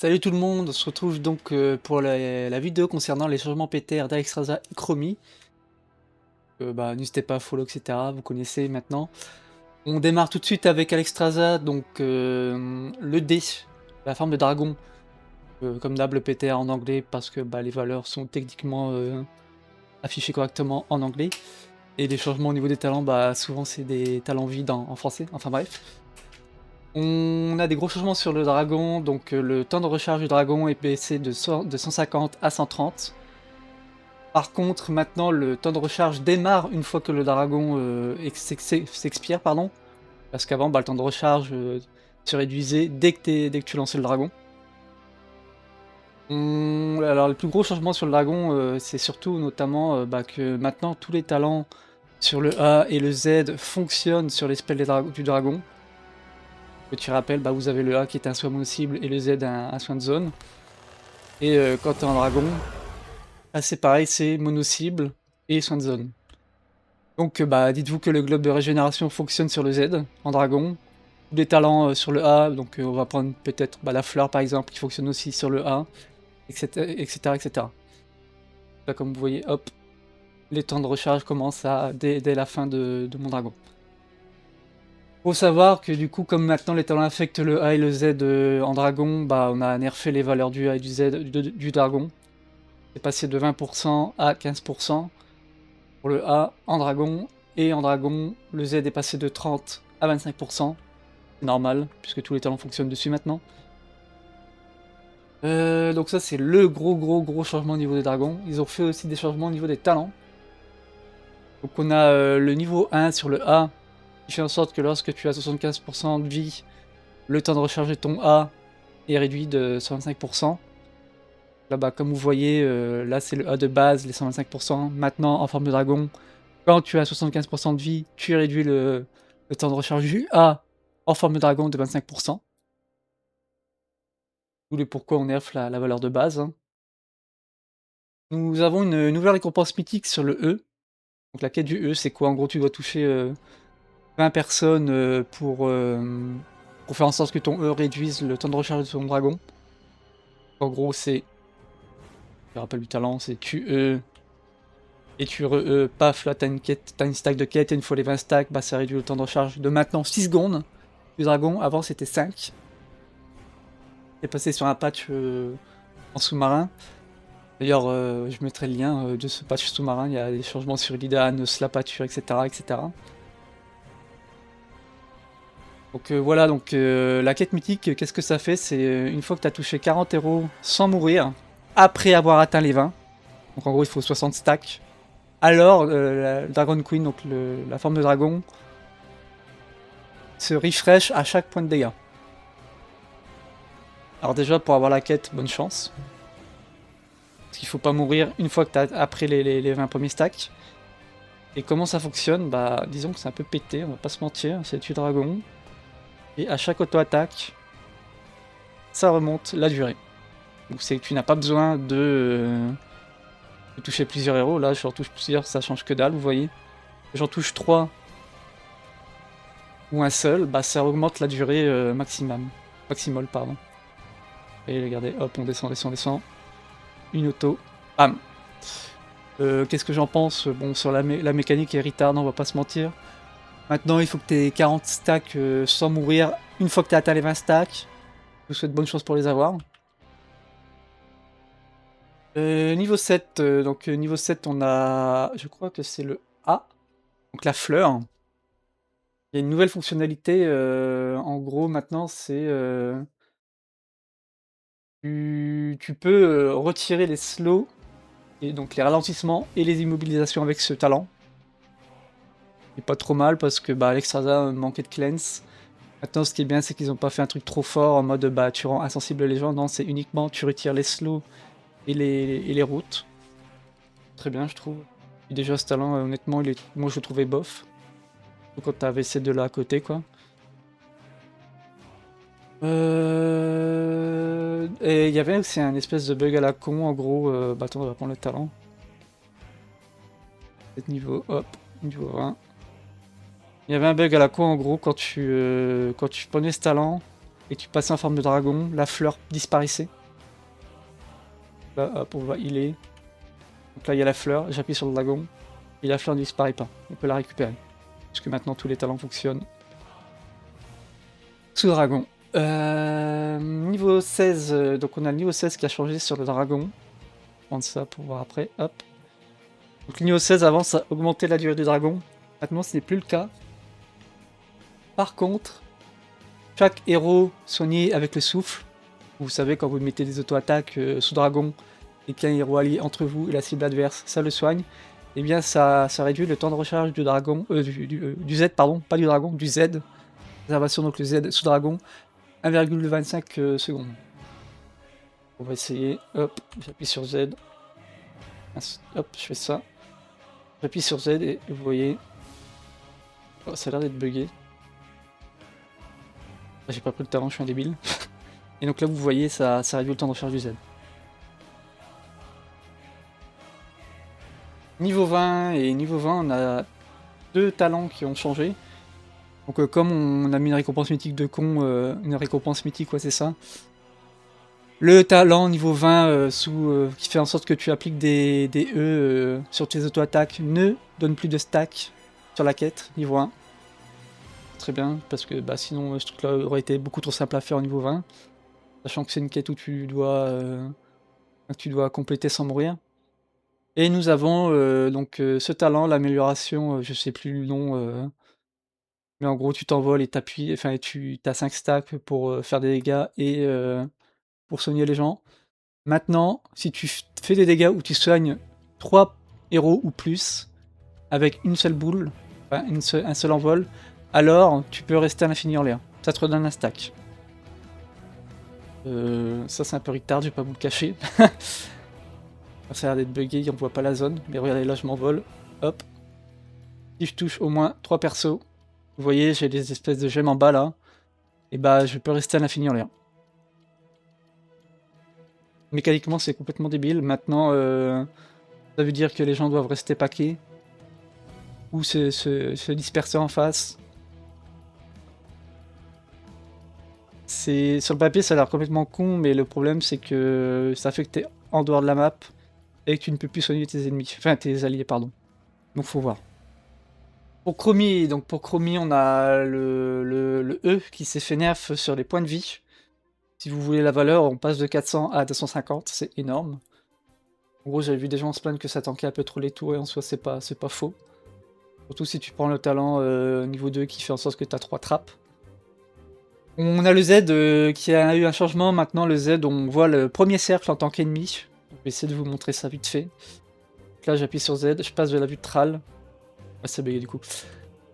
Salut tout le monde, on se retrouve donc pour la vidéo concernant les changements PTR d'Alexstrasza et Chromie. N'hésitez pas à follow, etc. Vous connaissez maintenant. On démarre tout de suite avec Alexstrasza, donc le D, la forme de dragon. Comme d'hab, le PTR en anglais parce que les valeurs sont techniquement affichées correctement en anglais. Et les changements au niveau des talents, souvent c'est des talents vides en français. Enfin bref. On a des gros changements sur le dragon, donc le temps de recharge du dragon est baissé de 150 à 130. Par contre, maintenant, le temps de recharge démarre une fois que le dragon s'expire, pardon. Parce qu'avant, le temps de recharge se réduisait dès que tu lançais le dragon. Alors, le plus gros changement sur le dragon, c'est surtout notamment que maintenant, tous les talents sur le A et le Z fonctionnent sur les spells du dragon. Petit rappel, vous avez le A qui est un soin mono-cible et le Z un soin de zone. Et quand t'es en dragon, c'est pareil, c'est mono-cible et soin de zone. Donc dites-vous que le globe de régénération fonctionne sur le Z en dragon. Tous les talents sur le A, donc on va prendre peut-être la fleur par exemple qui fonctionne aussi sur le A, etc. etc. Là comme vous voyez, hop, les temps de recharge commencent dès la fin de mon dragon. Faut savoir que du coup, comme maintenant les talents affectent le A et le Z en dragon, on a nerfé les valeurs du A et du Z du dragon. C'est passé de 20% à 15% pour le A en dragon, et en dragon, le Z est passé de 30 à 25%. C'est normal, puisque tous les talents fonctionnent dessus maintenant. Donc ça c'est le gros changement au niveau des dragons. Ils ont fait aussi des changements au niveau des talents. Donc on a le niveau 1 sur le A, qui fait en sorte que lorsque tu as 75% de vie, le temps de recharger ton A est réduit de 125%. Là comme vous voyez, là c'est le A de base, les 125%. Maintenant en forme de dragon, quand tu as 75% de vie, tu réduis le temps de recharge du A en forme de dragon de 25%. D'où le pourquoi on nerf la valeur de base. Hein. Nous avons une nouvelle récompense mythique sur le E. Donc la quête du E, c'est quoi? En gros, tu dois toucher 20 personnes pour faire en sorte que ton E réduise le temps de recharge de ton dragon. En gros, c'est... Je rappelle du talent, c'est tu E et tu re-E, paf, là t'as une stack de quête, et une fois les 20 stacks, ça réduit le temps de recharge de maintenant 6 secondes du dragon, avant c'était 5. C'est passé sur un patch en sous-marin. D'ailleurs, je mettrai le lien de ce patch sous-marin, il y a des changements sur Illidan, Slapature, etc. etc. Donc voilà, donc la quête mythique, qu'est-ce que ça fait? C'est une fois que tu as touché 40 héros sans mourir, après avoir atteint les 20, donc en gros il faut 60 stacks, alors la Dragon Queen, donc la forme de dragon, se refresh à chaque point de dégâts. Alors déjà, pour avoir la quête, bonne chance. Parce qu'il faut pas mourir une fois que tu as après les 20 premiers stacks. Et comment ça fonctionne? Disons que c'est un peu pété, on va pas se mentir, c'est tu dragon. Et à chaque auto-attaque, ça remonte la durée. Donc c'est que tu n'as pas besoin de toucher plusieurs héros. Là, j'en touche plusieurs, ça change que dalle, vous voyez. J'en touche 3 ou un seul, ça augmente la durée maximale, pardon. Et regardez, hop, on descend. Une auto, bam. Qu'est-ce que j'en pense? Bon, sur la mécanique est retard, on va pas se mentir. Maintenant, il faut que tu aies 40 stacks sans mourir une fois que tu as atteint les 20 stacks. Je vous souhaite bonne chance pour les avoir. Niveau 7, niveau 7, on a, je crois que c'est le A, donc la fleur. Il y a une nouvelle fonctionnalité, en gros maintenant c'est, tu peux retirer les slows, et donc les ralentissements et les immobilisations avec ce talent. C'est pas trop mal parce que Alexstrasza manquait de cleanse. Maintenant ce qui est bien c'est qu'ils ont pas fait un truc trop fort en mode tu rends insensible les gens, non c'est uniquement tu retires les slows et les routes. Très bien je trouve. Et déjà ce talent honnêtement moi je le trouvais bof. Quand t'avais ces deux là à côté quoi. Et il y avait aussi un espèce de bug à la con en gros, attends on va prendre le talent. Niveau, hop, niveau 20. Il y avait un bug à la con en gros quand tu prenais ce talent. et tu passais en forme de dragon, la fleur disparaissait. Là, hop, on va healer. Donc là, il y a la fleur, j'appuie sur le dragon, et la fleur ne disparaît pas. On peut la récupérer. Puisque maintenant, tous les talents fonctionnent sous dragon. Niveau 16, donc on a le niveau 16 qui a changé sur le dragon. Je vais prendre ça pour voir après, hop. Donc le niveau 16 avant ça augmentait la durée du dragon. Maintenant ce n'est plus le cas. Par contre, chaque héros soigné avec le souffle, vous savez quand vous mettez des auto-attaques sous dragon et qu'un héros allié entre vous et la cible adverse, ça le soigne, et bien ça réduit le temps de recharge du dragon, du Z pardon, pas du dragon, du Z. Réservation donc le Z sous dragon, 1,25 secondes. On va essayer, hop, j'appuie sur Z. Hop, je fais ça. J'appuie sur Z et vous voyez. Oh, ça a l'air d'être bugué. J'ai pas pris le talent, je suis un débile. Et donc là, vous voyez, ça réduit le temps de recharge du Z. Niveau 20 et niveau 20, on a deux talents qui ont changé. Donc comme on a mis une récompense mythique de con, une récompense mythique, ouais c'est ça. Le talent niveau 20 qui fait en sorte que tu appliques des E sur tes auto-attaques ne donne plus de stack sur la quête, niveau 1. Très bien, parce que bah, sinon ce truc là aurait été beaucoup trop simple à faire au niveau 20. Sachant que c'est une quête où tu dois compléter sans mourir. Et nous avons donc ce talent, l'amélioration, je sais plus le nom, mais en gros tu t'envoles et t'appuies, enfin tu as 5 stacks pour faire des dégâts et pour soigner les gens. Maintenant, si tu fais des dégâts où tu soignes 3 héros ou plus, avec une seule boule, enfin un seul envol, alors tu peux rester à l'infini en l'air. Ça te redonne un stack. Ça c'est un peu retard, je vais pas vous le cacher. Ça a l'air d'être bugué, on voit pas la zone, mais regardez là je m'envole, hop. Si je touche au moins 3 persos, vous voyez j'ai des espèces de gemmes en bas là, et bah je peux rester à l'infini en l'air. Mécaniquement c'est complètement débile, maintenant ça veut dire que les gens doivent rester paqués, ou se disperser en face. Sur le papier ça a l'air complètement con, mais le problème c'est que ça fait que t'es en dehors de la map, et que tu ne peux plus soigner tes ennemis, enfin tes alliés pardon. Donc faut voir. Pour Chromie, on a le E qui s'est fait nerf sur les points de vie. Si vous voulez la valeur, on passe de 400 à 250, c'est énorme. En gros, j'avais vu des gens se plaindre que ça tankait un peu trop les tours, et en soi, c'est pas faux. Surtout si tu prends le talent niveau 2 qui fait en sorte que tu as 3 trappes. On a le Z qui a eu un changement. Maintenant, le Z, on voit le premier cercle en tant qu'ennemi. Je vais essayer de vous montrer ça vite fait. Donc là, j'appuie sur Z, je passe de la vue de Thrall. Ah, c'est bugué du coup.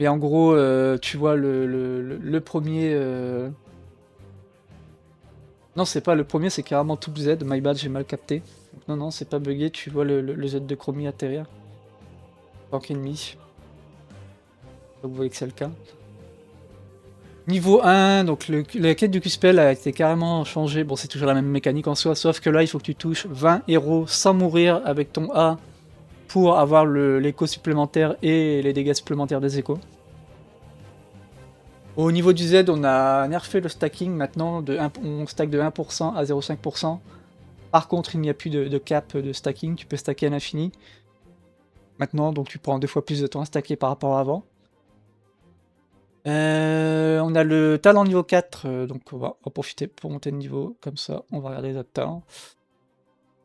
Mais en gros, tu vois le premier... Non, c'est pas le premier, c'est carrément tout Z. My bad, j'ai mal capté. Donc, non, c'est pas bugué, tu vois le Z de Chromie atterrir. En tant qu'ennemi. Donc vous voyez que c'est le cas. Niveau 1, donc la quête du Q-Spell a été carrément changée. Bon, c'est toujours la même mécanique en soi, sauf que là, il faut que tu touches 20 héros sans mourir avec ton A pour avoir l'écho supplémentaire et les dégâts supplémentaires des échos. Au niveau du Z, on a nerfé le stacking maintenant, on stack de 1% à 0,5%. Par contre, il n'y a plus de cap de stacking, tu peux stacker à l'infini. Maintenant, donc tu prends 2 fois plus de temps à stacker par rapport à avant. On a le talent niveau 4, donc on va en profiter pour monter de niveau, comme ça on va regarder notre talent.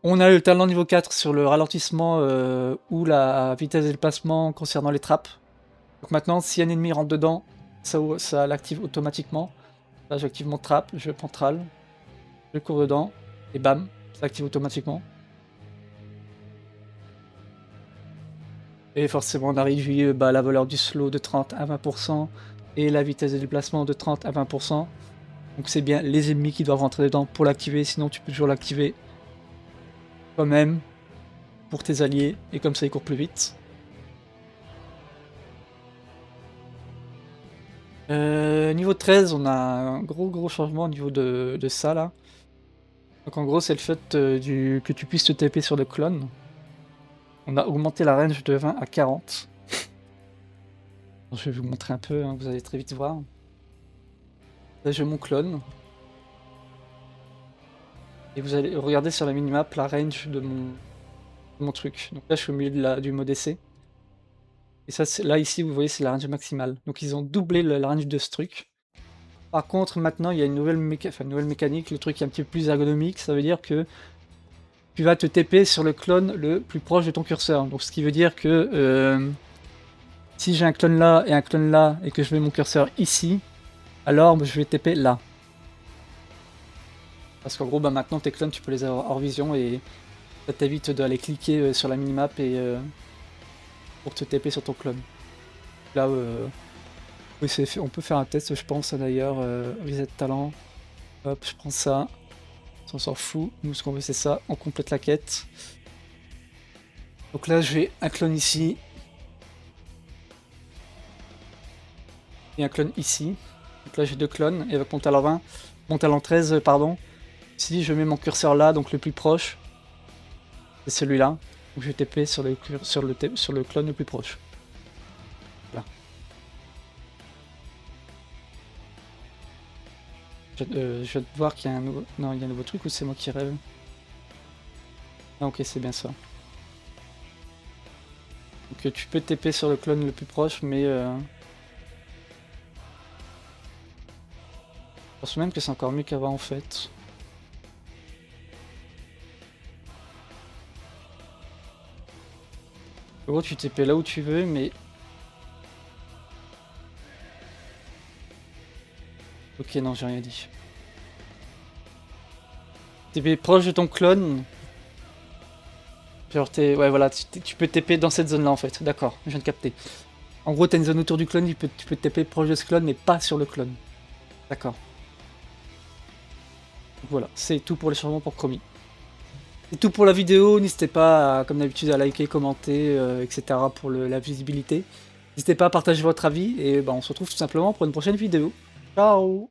On a le talent niveau 4 sur le ralentissement ou la vitesse de déplacement concernant les trappes. Donc maintenant, si un ennemi rentre dedans, ça l'active automatiquement. Là, j'active mon trappe, je prends Thrall, je cours dedans, et bam, ça active automatiquement. Et forcément, on a réduit la valeur du slow de 30 à 20%, et la vitesse de déplacement de 30 à 20%. Donc c'est bien les ennemis qui doivent rentrer dedans pour l'activer, sinon tu peux toujours l'activer toi-même pour tes alliés, et comme ça ils courent plus vite. Niveau 13, on a un gros changement au niveau de ça là. Donc en gros c'est le fait que tu puisses te TP sur le clone. On a augmenté la range de 20 à 40. Je vais vous montrer un peu, hein, vous allez très vite voir. Là j'ai mon clone. Et vous allez regarder sur la minimap la range de mon truc. Donc là, je suis au milieu de du mode essai. Et ça, là, ici, vous voyez, c'est la range maximale. Donc ils ont doublé la range de ce truc. Par contre, maintenant, il y a une nouvelle, nouvelle mécanique. Le truc est un petit peu plus ergonomique. Ça veut dire que tu vas te TP sur le clone le plus proche de ton curseur. Donc ce qui veut dire que si j'ai un clone là et que je mets mon curseur ici, alors je vais TP là. Parce qu'en gros, bah, maintenant tes clones, tu peux les avoir hors vision et ça t'évite d'aller cliquer sur la minimap et pour te TP sur ton clone. Là, oui, on peut faire un test, je pense d'ailleurs. Reset talent. Hop, je prends ça. On s'en fout. Nous, ce qu'on veut, c'est ça. On complète la quête. Donc là, j'ai un clone ici. Et un clone ici. Donc là, j'ai deux clones. Et avec mon talent 20, mon talent 13, pardon. Si je mets mon curseur là, donc le plus proche, c'est celui-là. Donc je vais TP sur le clone le plus proche. Voilà. Je viens de voir qu'il y a un nouveau... Non, il y a un nouveau truc ou c'est moi qui rêve? Ah ok, c'est bien ça. Donc tu peux TP sur le clone le plus proche, mais... Je pense même que c'est encore mieux qu'avant en fait. En gros, tu TP là où tu veux, mais... Ok, non, j'ai rien dit. TP proche de ton clone. Genre, ouais, voilà, tu peux TP dans cette zone-là, en fait. D'accord, je viens de capter. En gros, t'as une zone autour du clone, tu peux TP proche de ce clone, mais pas sur le clone. D'accord. Voilà, c'est tout pour les changements pour Chromie. C'est tout pour la vidéo, n'hésitez pas, comme d'habitude, à liker, commenter, etc. pour la visibilité. N'hésitez pas à partager votre avis, et bah, on se retrouve tout simplement pour une prochaine vidéo. Ciao!